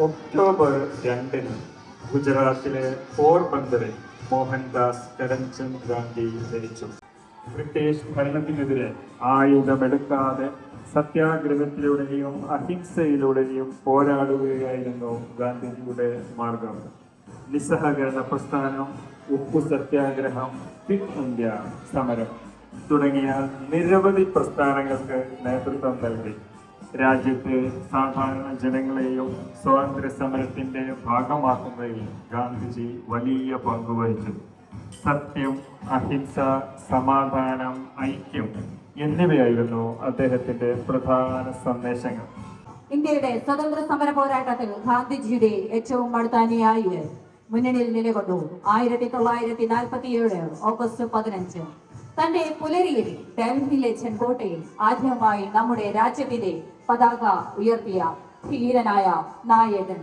October 2 ഗുജറാത്തിലെ പോർബന്ദറിൽ മോഹൻദാസ് കരംചന്ദ് ഗാന്ധി ജനിച്ചു. British ഭരണത്തിനെതിരെ ആയുധമെടുക്കാതെ സത്യാഗ്രഹത്തിലൂടെയും അഹിംസയിലൂടെയും പോരാടുകയായിരുന്നു ഗാന്ധിജിയുടെ മാർഗം. നിസ്സഹകരണ പ്രസ്ഥാനം, ഉപ്പു സത്യാഗ്രഹം, ക്വിറ്റ് ഇന്ത്യ സമരം തുടങ്ങിയ നിരവധി പ്രസ്ഥാനങ്ങൾക്ക് നേതൃത്വം നൽകി. രാജ്യത്തെ സാധാരണ ജനങ്ങളെയും സ്വാതന്ത്ര്യ സമരത്തിന്റെ ഭാഗമാക്കുന്നതിൽ ഗാന്ധിജി വലിയ പങ്കുവഹിച്ചു. സത്യം, അഹിംസ, സമാധാനം, ഐക്യം എന്നിവയായിരുന്നു അദ്ദേഹത്തിന്റെ പ്രധാന സന്ദേശങ്ങൾ. ഇന്ത്യയുടെ സ്വതന്ത്ര സമര പോരാട്ടത്തിൽ ഗാന്ധിജിയുടെ ഏറ്റവും അടുത്ത അനുയായി മുന്നണിയിൽ നിലകൊണ്ടു. 1947 ഓഗസ്റ്റ് 15 തന്റെ പുലരിയിൽ ഡൽഹിയിലെ ചെങ്കോട്ടയിൽ ആദ്യമായി നമ്മുടെ രാജ്യത്തിന്റെ പതാക ഉയർത്തിയ ധീരനായ നായകൻ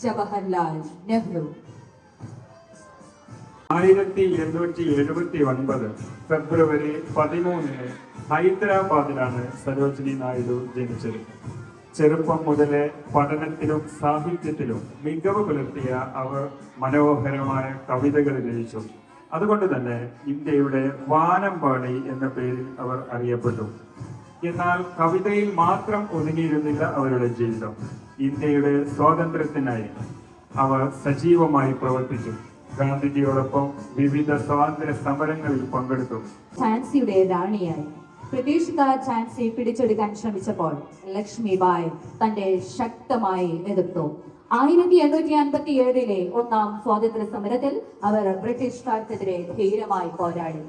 ജവഹർലാൽ നെഹ്റു. 1879 ഫെബ്രുവരി 13 ഹൈദരാബാദിലാണ് സരോജിനി നായിഡു ജനിച്ചത്. ചെറുപ്പം മുതലേ പഠനത്തിലും സാഹിത്യത്തിലും മികവ് പുലർത്തിയ അവർ മനോഹരമായ കവിതകൾ രചിച്ചു. അതുകൊണ്ട് തന്നെ ഇന്ത്യയുടെ വാനമ്പാടി എന്ന പേരിൽ അവർ അറിയപ്പെട്ടു. എന്നാൽ കവിതയിൽ മാത്രം ഒതുങ്ങിയിരുന്നില്ല അവരുടെ ജീവിതം. ഇന്ത്യയുടെ സ്വാതന്ത്ര്യത്തിനായി അവർ സജീവമായി പ്രവർത്തിച്ചു. ഗാന്ധിജിയോടൊപ്പം വിവിധ സ്വാതന്ത്ര്യ സമരങ്ങളിൽ പങ്കെടുത്തു. ഝാൻസിയുടെ റാണിയായി ബ്രിട്ടീഷുകാർ ഝാൻസി പിടിച്ചെടുക്കാൻ ശ്രമിച്ചപ്പോൾ ലക്ഷ്മിബായ് തന്റെ ശക്തമായി എതിർത്തു. 1857 ഒന്നാം സ്വാതന്ത്ര്യ സമരത്തിൽ അവർ ബ്രിട്ടീഷുകാർക്കെതിരെ ധീരമായി പോരാടി.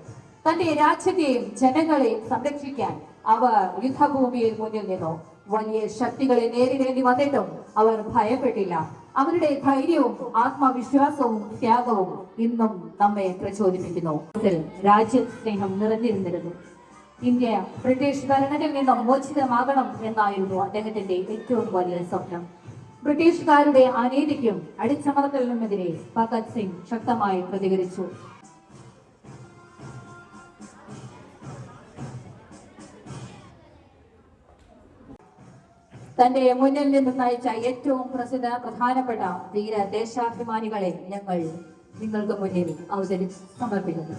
തന്റെ രാജ്യത്തെയും ജനങ്ങളെയും സംരക്ഷിക്കാൻ അവർ യുദ്ധഭൂമിയിൽ മുന്നിൽ നിന്നു. വലിയ ശക്തികളെ നേരിടേണ്ടി വന്നിട്ടും അവർ ഭയപ്പെട്ടില്ല. അവരുടെ ധൈര്യവും ആത്മവിശ്വാസവും ത്യാഗവും ഇന്നും നമ്മെ പ്രചോദിപ്പിക്കുന്നു. രാജ്യസ്നേഹം നിറഞ്ഞിരുന്നിരുന്നു. ഇന്ത്യ ബ്രിട്ടീഷ് ഭരണത്തിൽ നിന്നും മോചിതമാകണം എന്നായിരുന്നു അദ്ദേഹത്തിന്റെ ഏറ്റവും വലിയ സ്വപ്നം. ബ്രിട്ടീഷുകാരുടെ അനീതിക്കും അടിച്ചമർത്തലിനുമെതിരെ ഭഗത് സിംഗ് ശക്തമായി പ്രതികരിച്ചു. തന്റെ മുന്നിൽ നിന്ന് നയിച്ച ഏറ്റവും പ്രധാനപ്പെട്ട ധീര ദേശാഭിമാനികളെ ഞങ്ങൾ നിങ്ങൾക്ക് മുന്നിൽ സമർപ്പിക്കുന്നു.